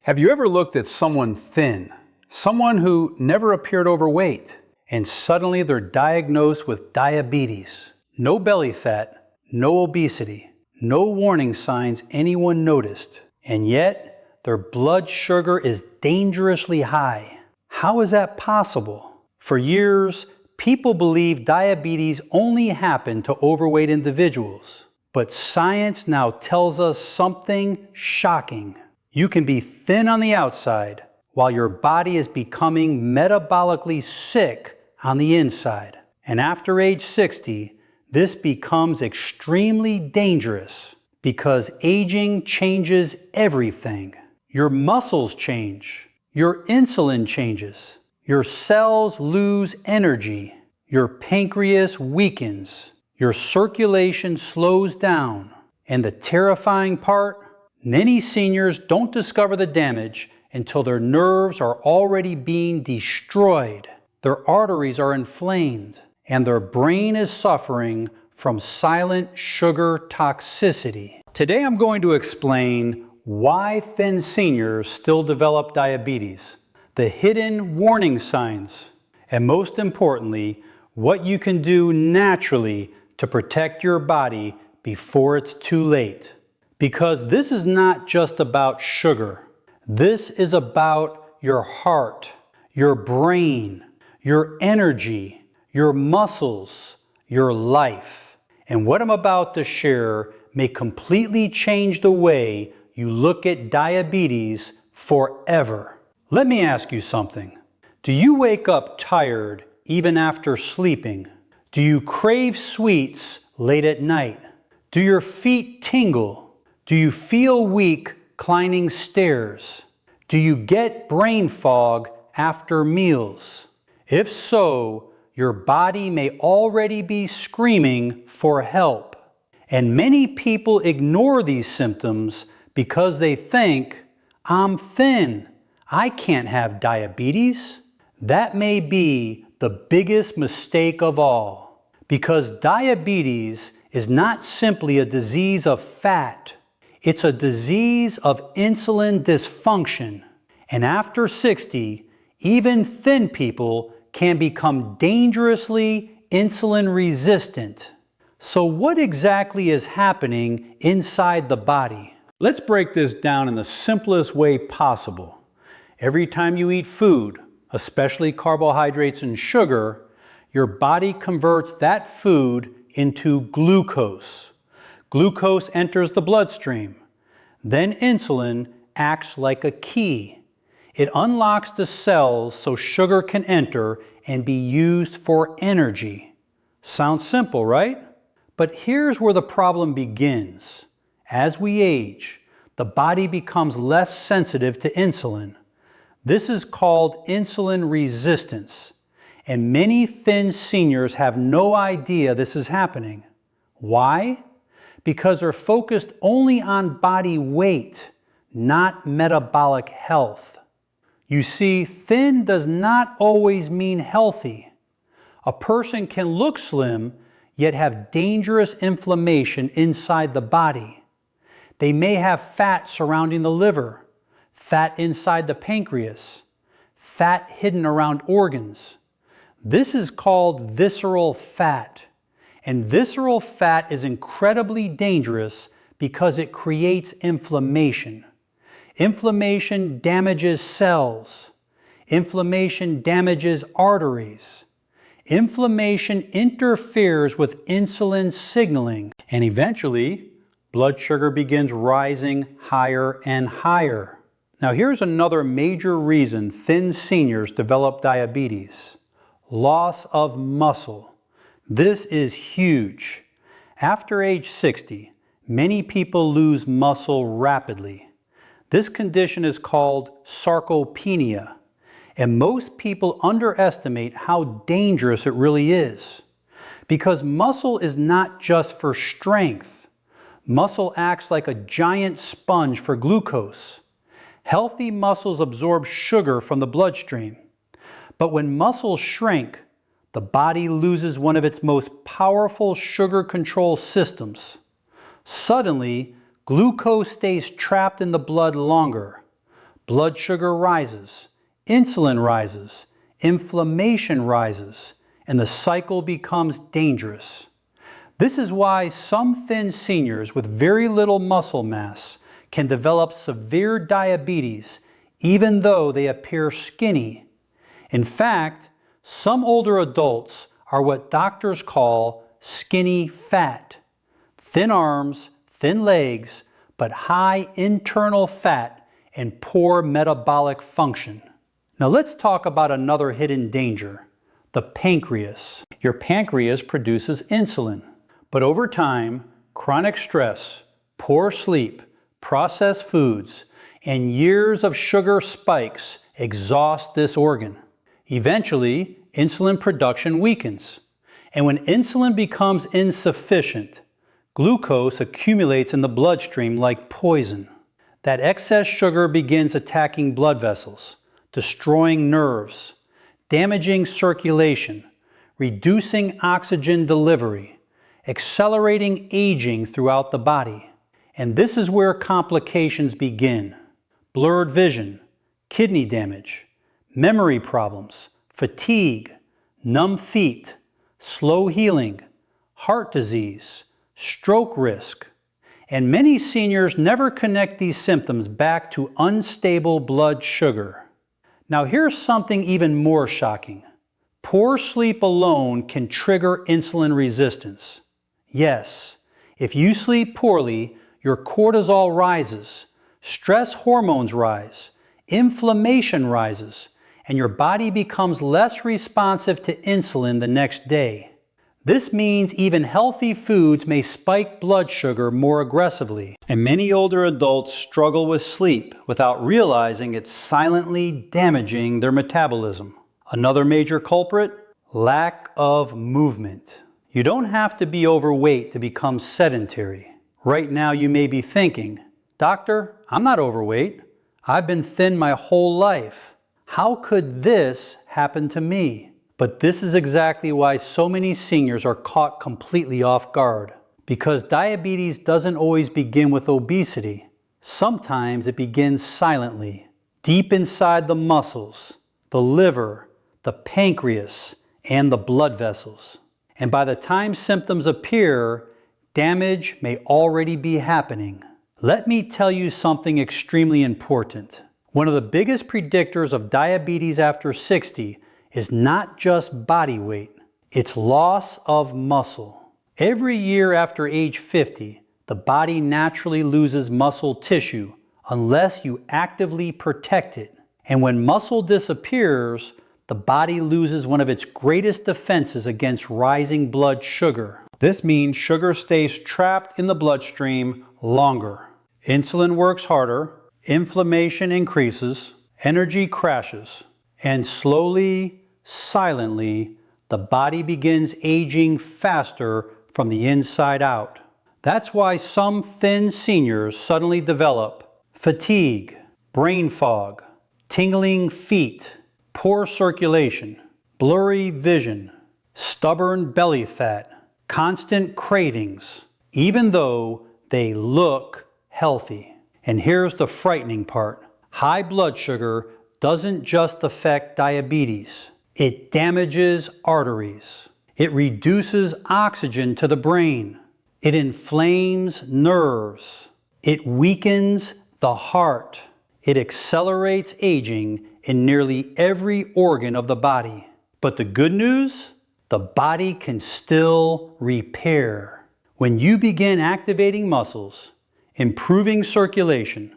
Have you ever looked at someone thin, someone who never appeared overweight, and suddenly they're diagnosed with diabetes? No belly fat, no obesity, no warning signs anyone noticed, and yet their blood sugar is dangerously high. How is that possible? For years, people believed diabetes only happened to overweight individuals, but science now tells us something shocking. You can be thin on the outside while your body is becoming metabolically sick on the inside. And after age 60, this becomes extremely dangerous because aging changes everything. Your muscles change, your insulin changes, your cells lose energy, your pancreas weakens, your circulation slows down, and the terrifying part, many seniors don't discover the damage until their nerves are already being destroyed, their arteries are inflamed, and their brain is suffering from silent sugar toxicity. Today I'm going to explain why thin seniors still develop diabetes, the hidden warning signs, and most importantly, what you can do naturally to protect your body before it's too late. Because this is not just about sugar. This is about your heart, your brain, your energy, your muscles, your life. And what I'm about to share may completely change the way you look at diabetes forever. Let me ask you something. Do you wake up tired even after sleeping? Do you crave sweets late at night? Do your feet tingle? Do you feel weak climbing stairs? Do you get brain fog after meals? If so, your body may already be screaming for help. And many people ignore these symptoms because they think, I'm thin, I can't have diabetes. That may be the biggest mistake of all, because diabetes is not simply a disease of fat. It's a disease of insulin dysfunction. And after 60, even thin people can become dangerously insulin resistant. So what exactly is happening inside the body? Let's break this down in the simplest way possible. Every time you eat food, especially carbohydrates and sugar, your body converts that food into glucose. Glucose enters the bloodstream. Then insulin acts like a key. It unlocks the cells so sugar can enter and be used for energy. Sounds simple, right? But here's where the problem begins. As we age, the body becomes less sensitive to insulin. This is called insulin resistance. And many thin seniors have no idea this is happening. Why? Because they're focused only on body weight, not metabolic health. You see, thin does not always mean healthy. A person can look slim, yet have dangerous inflammation inside the body. They may have fat surrounding the liver, fat inside the pancreas, fat hidden around organs. This is called visceral fat. And visceral fat is incredibly dangerous because it creates inflammation. Inflammation damages cells. Inflammation damages arteries. Inflammation interferes with insulin signaling, and eventually, blood sugar begins rising higher and higher. Now here's another major reason thin seniors develop diabetes: loss of muscle. This is huge. After age 60, many people lose muscle rapidly. This condition is called sarcopenia, and most people underestimate how dangerous it really is. Because muscle is not just for strength. Muscle acts like a giant sponge for glucose. Healthy muscles absorb sugar from the bloodstream. But when muscles shrink, the body loses one of its most powerful sugar control systems. Suddenly, glucose stays trapped in the blood longer. blood sugar rises, insulin rises, inflammation rises, and the cycle becomes dangerous. This is why some thin seniors with very little muscle mass can develop severe diabetes even though they appear skinny. In fact, some older adults are what doctors call skinny fat. Thin arms, thin legs, but high internal fat and poor metabolic function. Now let's talk about another hidden danger, the pancreas. Your pancreas produces insulin, but over time, chronic stress, poor sleep, processed foods, and years of sugar spikes exhaust this organ. Eventually, insulin production weakens, and when insulin becomes insufficient, glucose accumulates in the bloodstream like poison. That excess sugar begins attacking blood vessels, destroying nerves, damaging circulation, reducing oxygen delivery, accelerating aging throughout the body. And this is where complications begin. Blurred vision, kidney damage, memory problems, fatigue, numb feet, slow healing, heart disease, stroke risk. And many seniors never connect these symptoms back to unstable blood sugar. Now here's something even more shocking. Poor sleep alone can trigger insulin resistance. Yes, if you sleep poorly, your cortisol rises, stress hormones rise, inflammation rises, and your body becomes less responsive to insulin the next day. This means even healthy foods may spike blood sugar more aggressively. And many older adults struggle with sleep without realizing it's silently damaging their metabolism. Another major culprit? Lack of movement. You don't have to be overweight to become sedentary. Right now you may be thinking, "Doctor, I'm not overweight. I've been thin my whole life. How could this happen to me?" But this is exactly why so many seniors are caught completely off guard. Because diabetes doesn't always begin with obesity. Sometimes it begins silently, deep inside the muscles, the liver, the pancreas, and the blood vessels. And by the time symptoms appear, damage may already be happening. Let me tell you something extremely important. One of the biggest predictors of diabetes after 60 is not just body weight, it's loss of muscle. Every year after age 50, the body naturally loses muscle tissue unless you actively protect it. And when muscle disappears, the body loses one of its greatest defenses against rising blood sugar. This means sugar stays trapped in the bloodstream longer. Insulin works harder, inflammation increases, energy crashes, and slowly, silently, the body begins aging faster from the inside out. That's why some thin seniors suddenly develop fatigue, brain fog, tingling feet, poor circulation, blurry vision, stubborn belly fat, constant cravings, even though they look healthy. And here's the frightening part. High blood sugar doesn't just affect diabetes. It damages arteries. It reduces oxygen to the brain. It inflames nerves. It weakens the heart. It accelerates aging in nearly every organ of the body. But the good news? The body can still repair. When you begin activating muscles, improving circulation,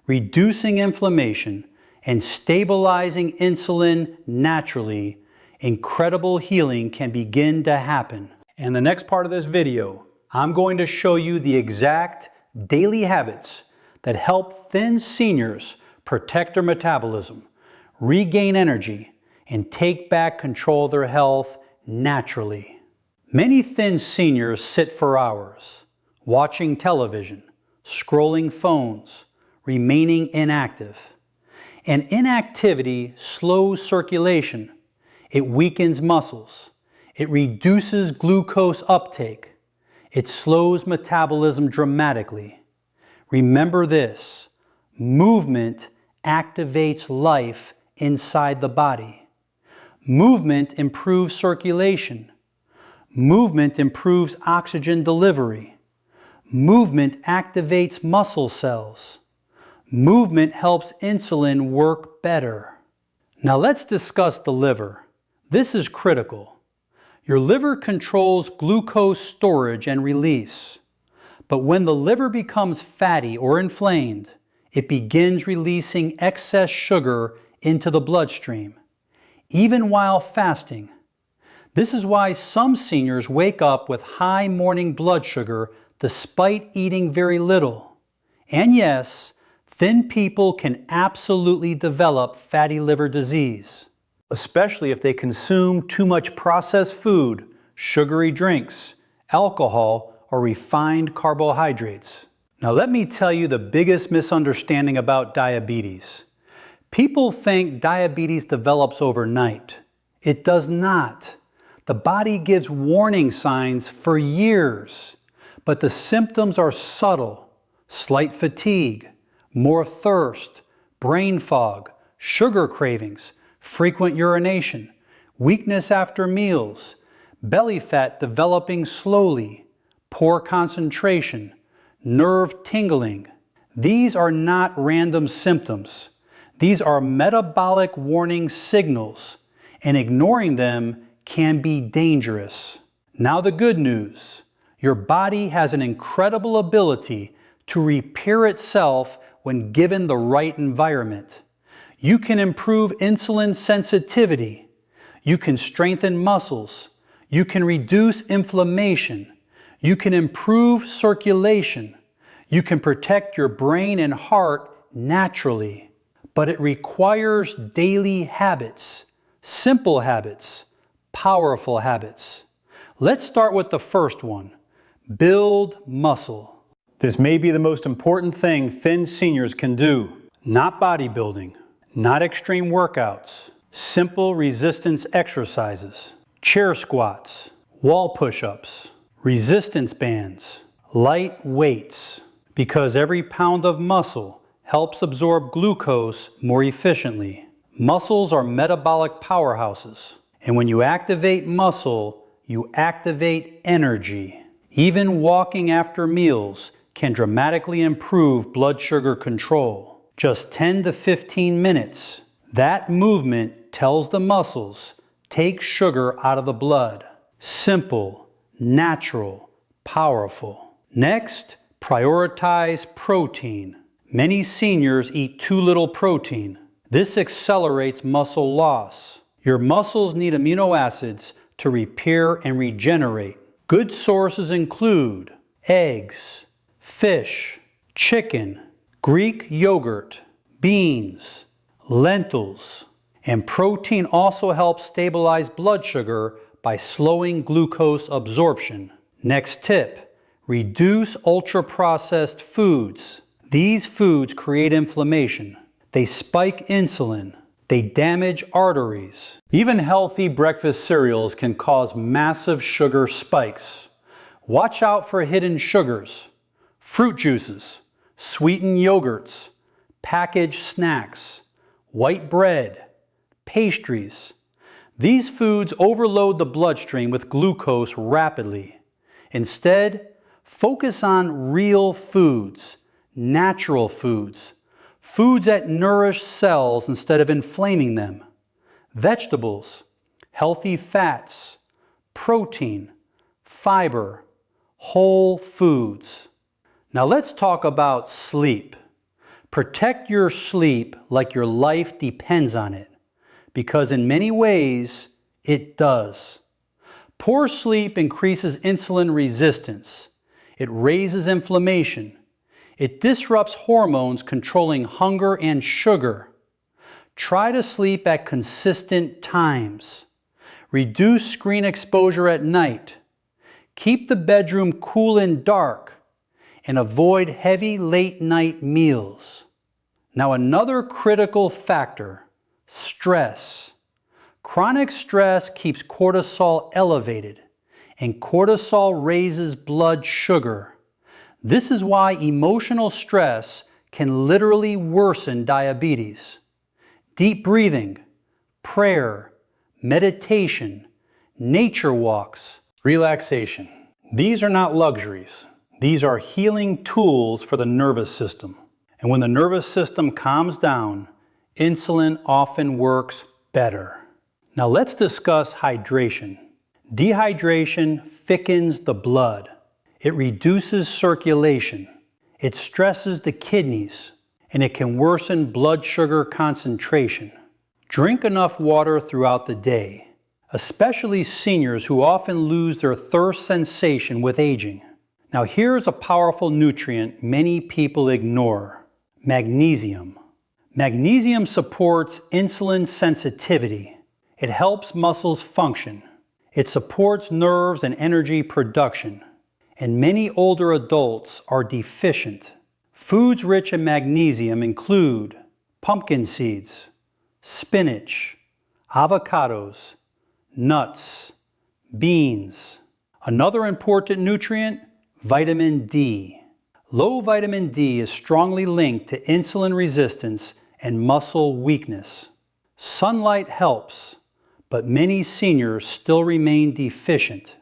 reducing inflammation, and stabilizing insulin naturally, incredible healing can begin to happen. In the next part of this video, I'm going to show you the exact daily habits that help thin seniors protect their metabolism, regain energy, and take back control of their health naturally. Many thin seniors sit for hours, watching television, scrolling phones, remaining inactive. And inactivity slows circulation. It weakens muscles. It reduces glucose uptake. It slows metabolism dramatically. Remember this, movement activates life inside the body. Movement improves circulation. Movement improves oxygen delivery. Movement activates muscle cells. Movement helps insulin work better. Now let's discuss the liver. This is critical. Your liver controls glucose storage and release. But when the liver becomes fatty or inflamed, it begins releasing excess sugar into the bloodstream, even while fasting. This is why some seniors wake up with high morning blood sugar despite eating very little. And yes, thin people can absolutely develop fatty liver disease, especially if they consume too much processed food, sugary drinks, alcohol, or refined carbohydrates. Now let me tell you the biggest misunderstanding about diabetes. People think diabetes develops overnight. It does not. The body gives warning signs for years, but the symptoms are subtle: slight fatigue, more thirst, brain fog, sugar cravings, frequent urination, weakness after meals, belly fat developing slowly, poor concentration, nerve tingling. These are not random symptoms. These are metabolic warning signals, and ignoring them can be dangerous. Now the good news. Your body has an incredible ability to repair itself when given the right environment. You can improve insulin sensitivity. You can strengthen muscles. You can reduce inflammation. You can improve circulation. You can protect your brain and heart naturally. But it requires daily habits, simple habits, powerful habits. Let's start with the first one: build muscle. This may be the most important thing thin seniors can do. Not bodybuilding, not extreme workouts, simple resistance exercises, chair squats, wall push-ups, resistance bands, light weights, because every pound of muscle helps absorb glucose more efficiently. Muscles are metabolic powerhouses, and when you activate muscle, you activate energy. Even walking after meals can dramatically improve blood sugar control. Just 10 to 15 minutes. That movement tells the muscles, take sugar out of the blood. Simple, natural, powerful. Next, prioritize protein. Many seniors eat too little protein. This accelerates muscle loss. Your muscles need amino acids to repair and regenerate. Good sources include eggs, fish, chicken, Greek yogurt, beans, lentils, and protein also helps stabilize blood sugar by slowing glucose absorption. Next tip, reduce ultra-processed foods. These foods create inflammation. They spike insulin. They damage arteries. Even healthy breakfast cereals can cause massive sugar spikes. Watch out for hidden sugars, fruit juices, sweetened yogurts, packaged snacks, white bread, pastries. These foods overload the bloodstream with glucose rapidly. Instead, focus on real foods, natural foods, foods that nourish cells instead of inflaming them, vegetables, healthy fats, protein, fiber, whole foods. Now let's talk about sleep. Protect your sleep like your life depends on it, because in many ways it does. Poor sleep increases insulin resistance. It raises inflammation. It disrupts hormones controlling hunger and sugar. Try to sleep at consistent times. Reduce screen exposure at night. Keep the bedroom cool and dark. And avoid heavy late-night meals. Now another critical factor, stress. Chronic stress keeps cortisol elevated, and cortisol raises blood sugar. This is why emotional stress can literally worsen diabetes. Deep breathing, prayer, meditation, nature walks, relaxation. These are not luxuries. These are healing tools for the nervous system. And when the nervous system calms down, insulin often works better. Now let's discuss hydration. Dehydration thickens the blood. It reduces circulation. It stresses the kidneys, and it can worsen blood sugar concentration. Drink enough water throughout the day, especially seniors who often lose their thirst sensation with aging. Now here's a powerful nutrient many people ignore: magnesium. Magnesium supports insulin sensitivity. It helps muscles function. It supports nerves and energy production. And many older adults are deficient. Foods rich in magnesium include pumpkin seeds, spinach, avocados, nuts, beans. Another important nutrient, vitamin D. Low vitamin D is strongly linked to insulin resistance and muscle weakness. Sunlight helps, but many seniors still remain deficient.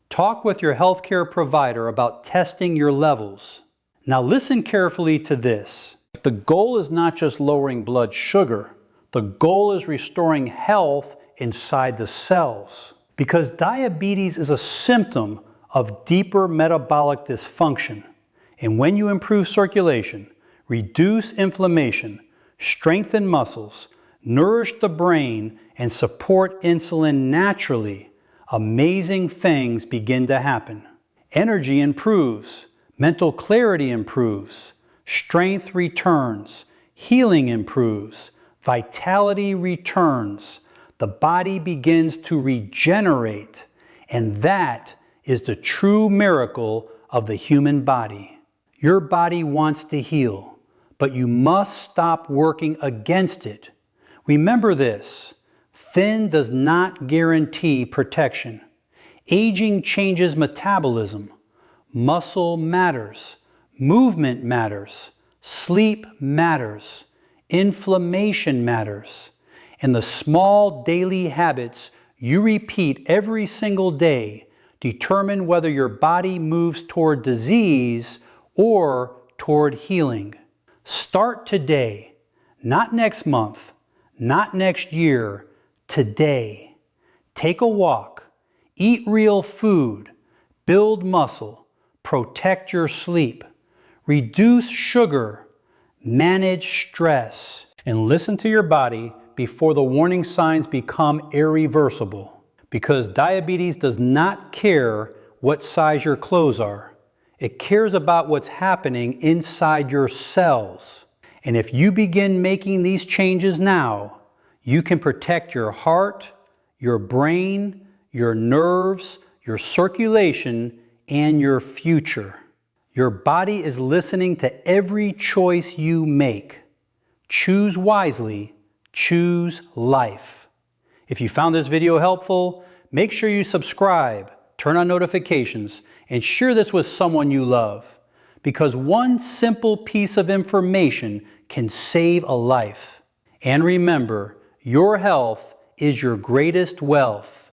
Talk with your healthcare provider about testing your levels. Now listen carefully to this. The goal is not just lowering blood sugar. The goal is restoring health inside the cells. Because diabetes is a symptom of deeper metabolic dysfunction. And when you improve circulation, reduce inflammation, strengthen muscles, nourish the brain, and support insulin naturally, amazing things begin to happen. Energy improves, mental clarity improves, strength returns, healing improves, vitality returns, the body begins to regenerate, and that is the true miracle of the human body. Your body wants to heal, but you must stop working against it. Remember this: thin does not guarantee protection. Aging changes metabolism. Muscle matters. Movement matters. Sleep matters. Inflammation matters. And the small daily habits you repeat every single day determine whether your body moves toward disease or toward healing. Start today, not next month, not next year, today. Take a walk, eat real food, build muscle, protect your sleep, reduce sugar, manage stress, and listen to your body before the warning signs become irreversible. Because diabetes does not care what size your clothes are. It cares about what's happening inside your cells. And if you begin making these changes now, you can protect your heart, your brain, your nerves, your circulation, and your future. Your body is listening to every choice you make. Choose wisely, choose life. If you found this video helpful, make sure you subscribe, turn on notifications, and share this with someone you love. Because one simple piece of information can save a life. And remember, your health is your greatest wealth.